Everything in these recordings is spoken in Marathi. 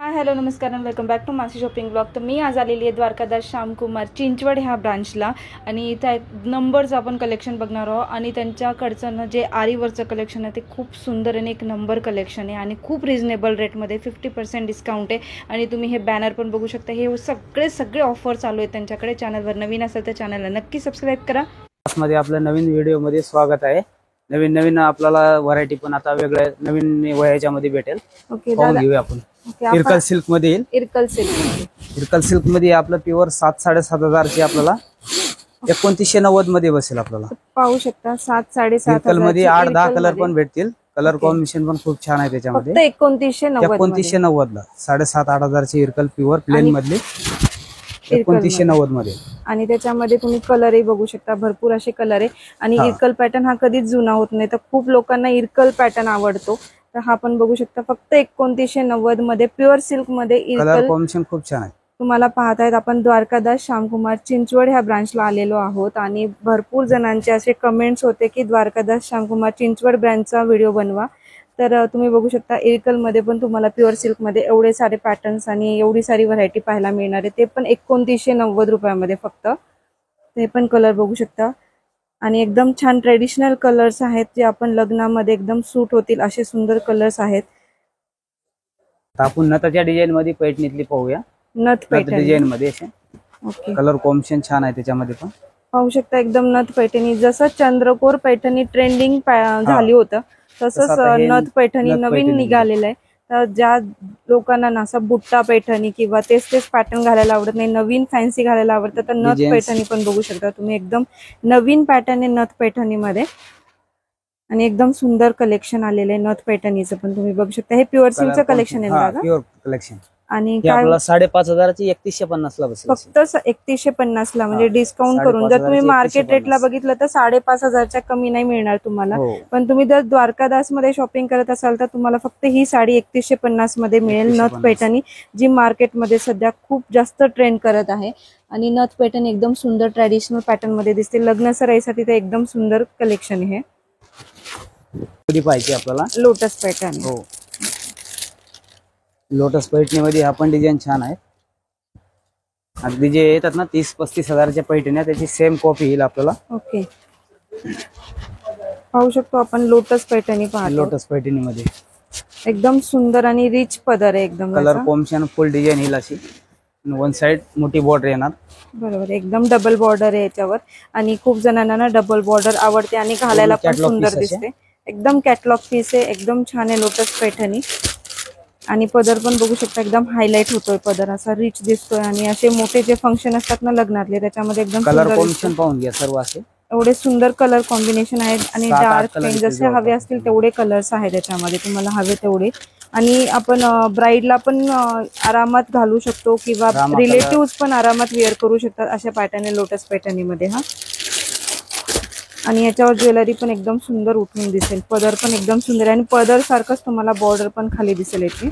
हाय हॅलो नमस्कार आणि वेलकम बॅक टू मासी शॉपिंग ब्लॉग। तर मी आज आलेली आहे द्वारकादास श्यामकुमार चिंचवड ह्या ब्रांचला आणि त्या नंबरचं आपण कलेक्शन बघणार आहोत आणि त्यांच्याकडचं जे आरीवरचं कलेक्शन आहे ते खूप सुंदर आणि एक नंबर कलेक्शन आहे आणि खूप रिजनेबल रेटमध्ये 50% डिस्काउंट आहे आणि तुम्ही हे बॅनर पण बघू शकता। हे सगळे ऑफर चालू आहेत त्यांच्याकडे। चॅनलवर नवीन असेल तर चॅनलला नक्की सबस्क्राइब करा। मध्ये आपलं नवीन व्हिडिओमध्ये स्वागत आहे। नवीन आपल्याला व्हरायटी पण आता वेगळ्या नवीन वयाच्या मध्ये भेटेल। ओके पाहून घेऊया आपण। इरकल सिल्क मध्ये येईल। इरकल सिल्क मध्ये आपलं प्युअर 7-7.5 हजारची आपल्याला 2990 मध्ये बसेल। आपल्याला पाहू शकता 7-7.5 इरकल मध्ये 8-10 कलर पण भेटतील। कलर कॉम्बिनेशन पण खूप छान आहे त्याच्यामध्ये। 2990 ला 7.5-8 हजारची इरकल प्युअर प्लेन मधली 2990 मध्ये। आणि त्याच्यामध्ये तुम्ही कलरही बघू शकता, भरपूर असे कलर आहे आणि इरकल पॅटर्न हा कधीच जुना होत नाही। तर खूप लोकांना इरकल पॅटर्न आवडतो। तर हा पण बघू शकता फक्त 2990 मध्ये प्युअर सिल्क मध्ये कलर कॉम्बिनेशन खूप छान आहे। तुम्हाला पाहतायत आपण द्वारकादास श्यामकुमार चिंचवड ह्या ब्रांचला आलेलो आहोत आणि भरपूर जणांचे असे कमेंट्स होते की द्वारकादास श्यामकुमार चिंचवड ब्रांचचा व्हिडिओ बनवा। तर तुम्ही बघू शकता इरकल मध्ये पण तुम्हाला प्युअर सिल्क मध्ये एवढे सारे पॅटर्न्स आणि एवढी सारी व्हरायटी पाहायला मिळणार आहे। ते पण 2990 रुपयामध्ये फक्त। ते पण कलर बघू शकता आणि एकदम छान ट्रेडिशनल कलर्स आहेत जे आपण लग्नामध्ये एकदम सूट होतील असे सुंदर कलर्स आहेत। आपण नथच्या डिझाइन मध्ये पैठणीतली पाहूया। नथ पैठणी डिझाइन मध्ये असे ओके कलर कॉम्बिनेशन छान आहे त्याच्यामध्ये पण पाहू शकता। एकदम नथ पैठणी जसं चंद्रकोर पैठणी ट्रेंडिंग झाली होतं तसंच नथ पैठणी नवीन निघालेलं आहे। तर ज्या लोकांना नासा बुट्टा पैठणी किंवा तेच पॅटर्न घालायला आवडत नाही, नवीन फॅन्सी घालायला आवडतं, तर नथ पैठणी पण बघू शकता तुम्ही। एकदम नवीन पॅटर्न आहे नथ पैठणीमध्ये आणि एकदम सुंदर कलेक्शन आलेलं आहे नथ पैठणीचं पण तुम्ही बघू शकता। हे प्युअर सिल्कचं कलेक्शन आहे बघा। प्युअर कलेक्शन आणि आपल्याला 5.5 ची 3150 ला बसेल। फक्त 3150 ला म्हणजे डिस्काउंट करून। जर तुम्ही मार्केट रेटला बघितलं तर 5,500च्या कमी नाही मिळणार तुम्हाला। पण तुम्ही जर द्वारकादास मध्ये शॉपिंग करत असाल तर तुम्हाला फक्त ही साडी 3150 मध्ये मिळेल नथ पैठणी, जी मार्केटमध्ये सध्या खूप जास्त ट्रेंड करत आहे। आणि नथ पैठणी एकदम सुंदर ट्रेडिशनल पॅटर्न मध्ये दिसते। लग्न सराईसाठी ते एकदम सुंदर कलेक्शन आहे। पाहिजे आपल्याला लोटस पैठणी। हो लोटस पैठणीमध्ये हा पण डिझाइन छान आहे। अगदी जे येतात ना 30-35 हजारच्या पैठण्या त्याची सेम कॉपी येईल आपल्याला। ओके पाहू शकतो आपण लोटस पैठणी पाहतो। लोटस पैठणीमध्ये एकदम सुंदर आणि रिच पदर आहे एकदम। कलर कॉम्बिनेशन फुल डिझाइन येईल अशी। वन साइड मोठी बॉर्डर येणार। बरोबर एकदम डबल बॉर्डर आहे याच्यावर आणि खूप जणांना ना डबल बॉर्डर आवडते आणि घालायला पण सुंदर दिसते। एकदम कॅटलॉग पीस आहे, एकदम छान आहे लोटस पैठणी। आणि पदर पण बघू शकता एकदम हायलाइट होतोय पदर, असा रिच दिसतोय आणि असे मोठे जे फंक्शन असतात ना लग्नातले त्याच्यामध्ये एकदम कलर कॉम्बिनेशन पाहून घ्या सर्व असे। एवढे सुंदर कलर कॉम्बिनेशन आहेत आणि डार्क पेन जसे हवे असतील तेवढे कलर्स आहेत त्याच्यामध्ये, तुम्हाला हवे तेवढे। आणि आपण ब्राईडला पण आरामात घालू शकतो किंवा रिलेटिव्ह पण आरामात वेअर करू शकतात अशा पॅटर्न आहे लोटस पैठणीमध्ये हा। आणि याच्यावर ज्वेलरी पण एकदम सुंदर उठून दिसेल, पदर पण एकदम सुंदर आहे आणि पदर सारखंच तुम्हाला बॉर्डर पण खाली दिसेल याची।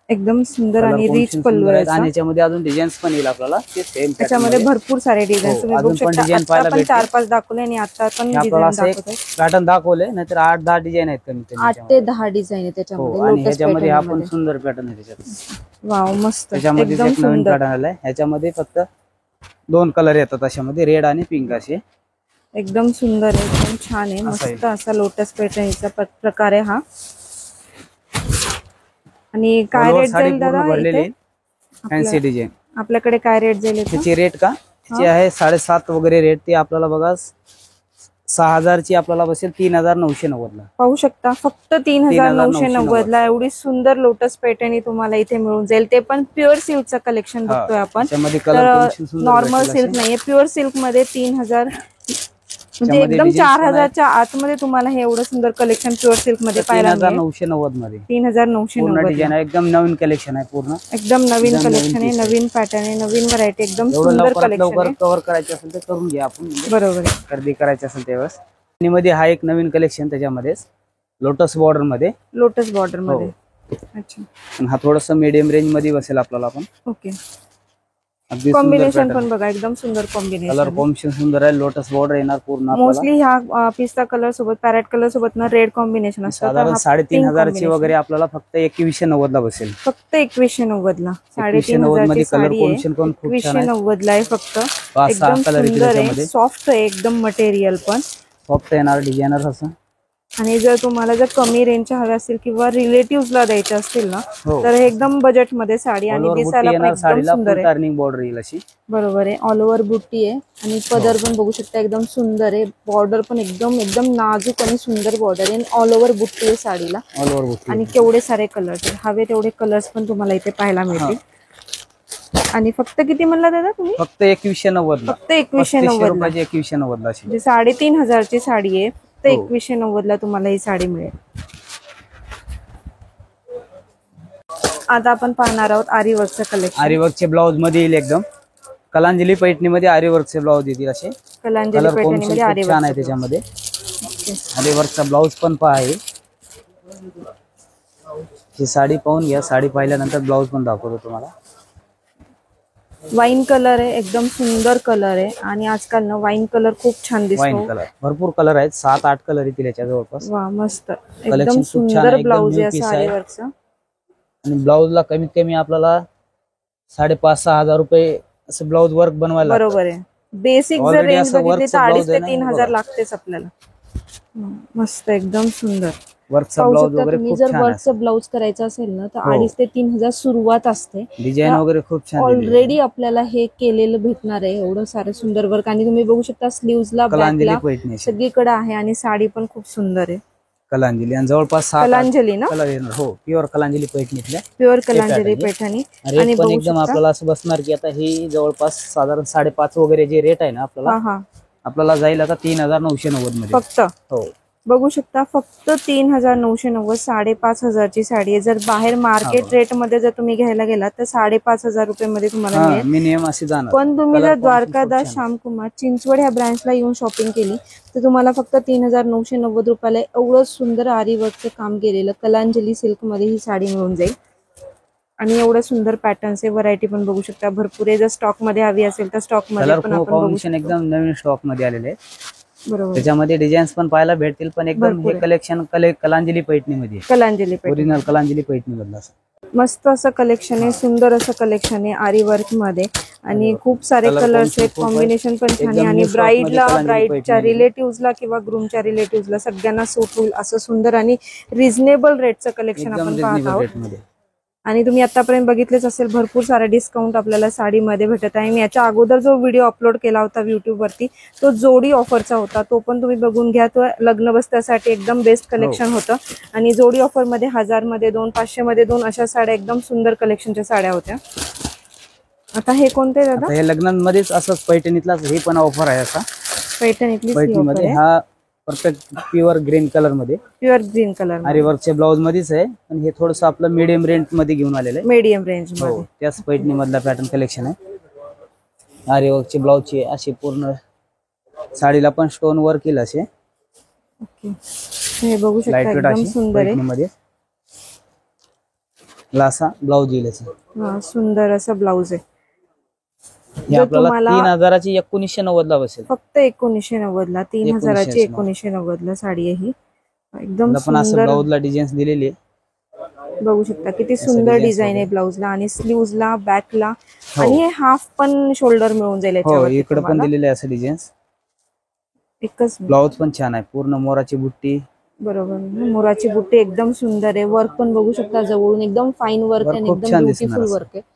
एकदम सुंदर आणि रिच पल्लू आहे आणि याच्यामध्ये अजून डिझाईन्स पण येईल आपल्याला ते सेम त्याच्यामध्ये भरपूर सारे डिझाईन तुम्ही बघू शकता। आपण 4-5 दाखवले आणि आता पण पॅटर्न दाखवले, नाहीतर 8-10 डिझाईन आहेत कमी 8 ते 10 डिझाईन आहे त्याच्यामध्ये लोटस पैठणीमध्ये। हा पण सुंदर पॅटर्न आहे त्याच्यात। वाव मस्त त्याच्यामध्ये एक नवीन पॅटर्न आलाय। ह्याच्यामध्ये फक्त 2 कलर येतात अशामध्ये, रेड आणि पिंक असे। एकदम सुंदर आहे, एकदम छान आहे, मस्त असा लोटस पैठणीचा प्रकार आहे हा। आणि काय रेट जाईल दादा फॅन्सी डिझाइन आपल्याकडे? काय रेट जाईल त्याची? रेट का त्याची आहे 7.5 वगैरे रेट। ती आपल्याला बघा 6,000 ची आपल्याला बसेल 3,990 ला। पाहू शकता फक्त 3,990 ला एवढी सुंदर लोटस पैठणी तुम्हाला इथे मिळून जाईल। ते पण प्युअर सिल्कचं कलेक्शन बघतोय आपण, नॉर्मल सिल्क नाहीये, प्युअर सिल्क मध्ये 3,000 म्हणजे एकदम 4,000च्या आतमध्ये तुम्हाला हे एवढं सुंदर कलेक्शन प्युअर सिल्क मध्ये पाहायला मिळेल। 3,990 मध्ये 3,990 डिझाइन आहे, एकदम नवीन कलेक्शन आहे, पूर्ण एकदम नवीन कलेक्शन आहे, नवीन पॅटर्न आहे, नवीन व्हरायटी, एकदम सुंदर कलेक्शन आहे। कव्हर करायचे असेल तर करून घ्या आपण, बरोबर आहे, खरेदी करायची असेल त्यावेळेस। मध्ये हा एक नवीन कलेक्शन त्याच्यामध्येच लोटस बॉर्डर मध्ये। लोटस बॉर्डर मध्ये अच्छा। हा थोडस मीडियम रेंज मध्ये बसेल आपल्याला पण। ओके कॉम्बिनेशन पण बघा एकदम सुंदर कॉम्बिनेशन, कलर कॉम्बिनेशन सुंदर आहे. लोटस बॉर्डर येणार पूर्ण. मोस्टली ह्या पिस्ता कलर सोबत पॅरेट कलर सोबत ना रेड कॉम्बिनेशन असतं. साधारण 3,500 ची वगैरे आपल्याला फक्त 2190 ला बसेल. फक्त 2190 ला 3,500 ची साडी आहे. 2190 ला आहे फक्त. एकदम सुंदर आहे, सॉफ्ट आहे एकदम, मटेरियल पण सॉफ्ट येणार, डिझायनर असं. आणि जर तुम्हाला जर कमी रेंजच्या हव्या असतील किंवा रिलेटिव्हला द्यायचे असतील ना तर हे एकदम बजेट मध्ये साडी आणि दिसायला पण एकदम सुंदर आहे. टर्निंग बॉर्डर येईल अशी. बरोबर आहे, ऑल ओव्हर बुट्टी आहे आणि पदर पण बघू शकता एकदम सुंदर आहे. बॉर्डर पण एकदम नाजूक आणि सुंदर बॉर्डर आहे. ऑल ओव्हर बुट्टी आहे साडीला. ऑल ओव्हर बुट्टी आणि केवढे सारे कलर्स आहेत, हवे तेवढे कलर्स पण तुम्हाला इथे पाहायला मिळतील. आणि फक्त किती म्हणला दादा तुम्ही? फक्त 2190 ला. फक्त 2190 रुपयाची 2190 ला अशी. 3,500 ची साडी आहे. फक्त 2190 ला तुम्हाला ही साडी मिळेल. आता आपण पाहणार आहोत आरीवर्कचं कलेक्शन. आरीवर्कचे ब्लाउज मध्ये येईल एकदम. कलांजली पैठणी मध्ये आरीवर्कचे ब्लाउज येतील असे. कलांजली पैठणी मध्ये आरीवर्क छान आहे त्याच्यामध्ये. आरीवर्कचा ब्लाउज पण पहा आहे. ही साडी पाहून घ्या. साडी पाहिल्यानंतर ब्लाउज पण दाखवतो तुम्हाला. वाईन कलर आहे, एकदम सुंदर कलर आहे. आणि आजकाल ना वाईन कलर खूप छान दिसतो. वाईन कलर भरपूर कलर आहेत, 7-8 कलर येतील याच्या जवळपास. वा मस्त, एकदम सुंदर ब्लाउज आहे असं आरीवर्कचं. आणि ब्लाउजला कमीत कमी आपल्याला 5,500-6 हजार रुपये असं ब्लाउज वर्क बनवायला. बरोबर आहे. बेसिक जर रेंज बघितली तर 2,500 ते 3,000 लागतेच आपल्याला. मस्त एकदम सुंदर वर्कचा ब्लाउज वगैरे खूप जर वर्कचा ब्लाउज करायचा असेल ना तर 2,500 ते 3,000 सुरुवात असते. डिझाईन वगैरे खूप छान ऑलरेडी आपल्याला हे केलेलं भेटणार आहे. एवढं सारं सुंदर वर्क. आणि तुम्ही बघू शकता स्लीव्हजला बॅकला सगळीकडे आहे. आणि साडी पण खूप सुंदर आहे. कलांजली आणि जवळपास कलांजली ना. हो, प्युअर कलांजली पैठणीतल्या. प्युअर कलांजली पैठणी. आणि एकदम आपल्याला असं बसणार की आता ही जवळपास साधारण 5.5 वगैरे जे रेट आहे ना आपल्याला जाईल आता 3,990 मध्ये फक्त. हो, बघू शकता फक्त 3,990, 5,500 ची साडी आहे. जर बाहेर मार्केट रेट मध्ये जर तुम्ही घ्यायला गेलात तर 5,500 रुपये मध्ये तुम्हाला मिळेल मिनिमम अशी जाणार. पण तुम्ही जर द्वारकादास श्यामकुमार चिंचवड ह्या ब्रँचला येऊन शॉपिंग केली तर तुम्हाला फक्त 3,990 रुपयाला एवढं सुंदर आरीवर्कचं काम केलेलं कलांजली सिल्क मध्ये ही साडी मिळून जाईल. आणि एवढं सुंदर पॅटर्न्स आहे. व्हरायटी पण बघू शकता भरपूर आहे. जर स्टॉक मध्ये हवी असेल तर स्टॉक मध्ये पण आपण बघू शकतो. एकदम नवीन स्टॉक मध्ये आलेले आहे. बरोबर. त्याच्यामध्ये डिझाईन्स पण पाहायला भेटतील. पण एकदम हे कलेक्शन कलांजली पैठणी मध्ये, कलांजली ओरिजिनल कलांजली पैठणी मधलं मस्त असं कलेक्शन आहे. सुंदर असं कलेक्शन आहे आरी वर्क मध्ये. आणि खूप सारे कलर्स आहेत, कॉम्बिनेशन पण छान आहे. आणि ब्राईडच्या रिलेटिव्हला किंवा ग्रूमच्या रिलेटिव्हला सगळ्यांना सूट होईल असं सुंदर आणि रिझनेबल रेटचं कलेक्शन आपण पाहत आहोत. आणि तुम्ही आतापर्यंत बघितलेच असेल भरपूर सारा डिस्काउंट आपल्याला साडीमध्ये भेटत आहे. मी याच्या अगोदर जो व्हिडिओ अपलोड केला होता युट्यूब वरती तो जोडी ऑफरचा होता, तो पण तुम्ही बघून घ्या. तो लग्न बस्त्यासाठी एकदम बेस्ट कलेक्शन होतं. आणि जोडी ऑफर मध्ये 1000 मध्ये 2, 500 मध्ये 2 अशा साड्या एकदम सुंदर कलेक्शनच्या साड्या होत्या. आता हे कोणते दादा? हे लग्नांमध्येच असंच पैठणीतलाच हे पण ऑफर आहे. असा पैठणीमध्ये हा परफेक्ट प्युअर ग्रीन कलर मध्ये, प्युअर ग्रीन कलर आरीवर्कच्या ब्लाउज मध्येच आहे. पण हे थोडंसं आपलं मीडियम रेंज मध्ये घेऊन आलेलं आहे. मीडियम रेंज मध्ये त्याच पैठणी मधला पॅटर्न कलेक्शन आहे. आरीवर्कचे ब्लाउजचे असे पूर्ण साडीला पण स्टोन वर्क केलं असे. हे बघू शकता एकदम सुंदर आहे. मध्ये लासा ब्लाउज येईल हा सुंदर असं ब्लाउज आहे. हे आपल्याला 3,000ची 1990 ला बसेल. फक्त 1990 ला 3,000ची 1990 ला साडी आहे ही. एकदम सुंदर ब्लाउजला डिझाईन्स दिलेली आहे. बघू शकता किती सुंदर डिझाईन आहे ब्लाउजला. आणि स्लीव्हजला बॅकला आणि हे हाफ पण शोल्डर मिळून जाईल याच्यावर. इकडे पण दिलेले आहे असं डिझाईन्स. एकच ब्लाउज पण छान आहे. पूर्ण मोराची बुट्टी. बरोबर, मोराची बुट्टी एकदम सुंदर आहे. वर्क पण बघू शकता जवळून एकदम फाईन वर्क आहे. एकदम ब्युटिफुल वर्क आहे.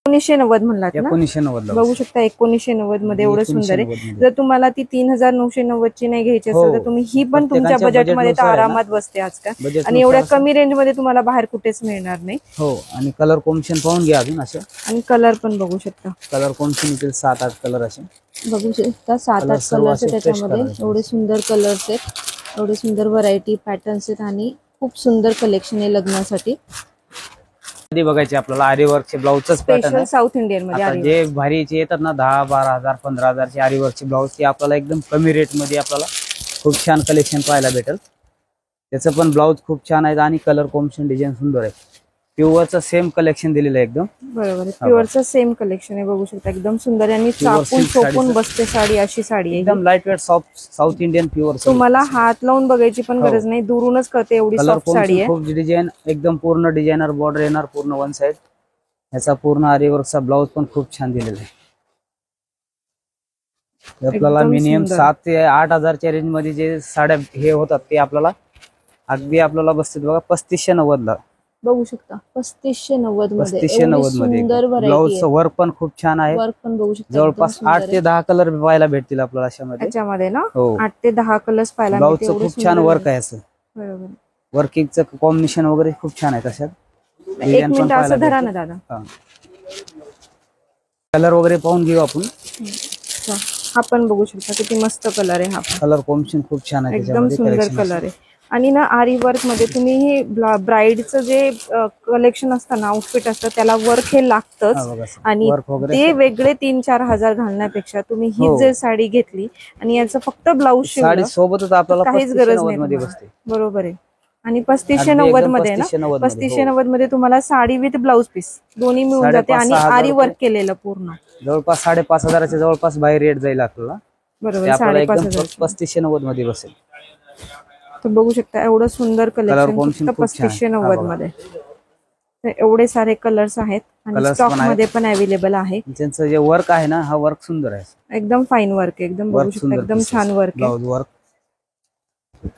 1990 म्हणलात ना? 1990 बघू शकता 1990 मध्ये एवढं सुंदर आहे. जर तुम्हाला ती 3,990 ची नाही घ्यायची असेल तर तुम्ही ही पण तुमच्या बजेटमध्ये तर आरामात बसते आजकाल. आणि एवढ्या कमी रेंज मध्ये तुम्हाला बाहेर कुठेच मिळणार नाही. हो. आणि कलर कॉम्बिनेशन पाहून घ्या अजून असे. आणि कलर पण बघू शकता. कलर कॉम्बिनेशन 7-8 कलर असे बघू शकता. 7-8 कलर्स आहेत त्याच्यामध्ये. एवढे सुंदर कलर्स आहेत, एवढे सुंदर व्हरायटी पॅटर्न्स आहेत. आणि खूप सुंदर कलेक्शन आहे लग्नासाठी. बघायचे आपल्याला आरीवर्कचे ब्लाउजच पॅटर्न साऊथ इंडियन मध्ये जे भारीचे येतात ना 10, 12,000, 15,000चे आरीवर्कचे ब्लाउज ते आपल्याला एकदम कमी रेट मध्ये आपल्याला खूप छान कलेक्शन पाहायला भेटेल. त्याचं पण ब्लाउज खूप छान आहे आणि कलर कॉम्बिनेशन डिझाईन सुंदर आहे. प्युअरचं सेम कलेक्शन दिलेलं आहे एकदम. बरोबर आहे, प्युअरचं सेम कलेक्शन आहे. बघू शकता एकदम सुंदर आणि चापून चोपून बसते साडी, अशी साडी आहे. एकदम light weight soft south Indian pure. तुम्हाला हात लावून बघायची पण गरज नाही, दुरूनच कळते एवढी सॉफ्ट साडी आहे. खूप डिझाईन एकदम पूर्ण डिझायनर बॉर्डर येणार पूर्ण वन साइड. याचा पूर्ण आरीवर्कचा ब्लाउज पण खूप छान दिलेला आहे. आपल्याला मिनिमम 7 ते 8 हजारच्या रेंज मध्ये जे साड्या हे होतात ते आपल्याला अगदी आपल्याला बसतात बघा 3590 ला. बघू शकता 3590 मध्ये 3590 मध्ये ब्लाउज वर्क पण खूप छान आहे. वर्क पण बघू शकता. जवळपास 8 ते 10 कलर पाहायला भेटतील आपल्याला अशामध्ये. याच्यामध्ये ना 8 ते 10 कलर्स पाहायला ब्लाउज खूप छान वर्क आहे असं. बरोबर, वर्किंगचं कॉम्बिनेशन वगैरे खूप छान आहे. तशात एक मिनिट असं धरा ना दादा. कलर वगैरे पाहून घेऊ आपण. हा पण बघू शकता किती मस्त कलर आहे. हा कलर कॉम्बिनेशन खूप छान आहे, एकदम सुंदर कलर आहे. आणि ना आरी वर्क मध्ये तुम्ही हे ब्राईडचं जे कलेक्शन असतं ना, आउटफिट असतं त्याला वर्क हे लागतंच. आणि ते वेगळे 3-4 हजार घालण्यापेक्षा तुम्ही ही जर साडी घेतली आणि याचं फक्त ब्लाऊज साडी सोबतच आपल्याला काहीच गरज नाही. बरोबर आहे. आणि 3590 मध्ये ना 3590 मध्ये तुम्हाला साडी विथ ब्लाऊज पीस दोन्ही मिळून जाते आणि आरी वर्क केलेलं पूर्ण. जवळपास 5,500च्या जवळपास बाहेर रेट जाईल आपल्याला. बरोबर, 5,500 3590 मध्ये बसेल. तर बघू शकता एवढं सुंदर कलेक्शन 3590 मध्ये. एवढे सारे कलर्स आहेत आणि स्टॉक मध्ये पण अवेलेबल आहे. त्यांचं जे वर्क आहे ना, हा वर्क सुंदर आहे, एकदम फाईन वर्क आहे. एकदम बघू शकता एकदम छान वर्क आहे. ब्लाउज वर्क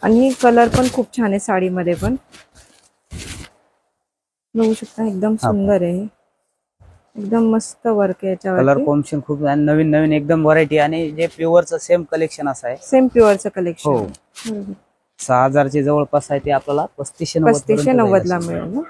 आणि कलर पण खूप छान आहे साडीमध्ये पण. बघू शकता एकदम सुंदर आहे, एकदम मस्त वर्क आहे याच्यावर. कलर कॉम्बिनेशन खूप नवीन नवीन एकदम व्हरायटी आणि जे प्युअरचं सेम कलेक्शन असं आहे. सेम प्युअरचं कलेक्शन. हो, 6,000चे जवळपास आहे ते आपल्याला 3590 ला मिळेल ना.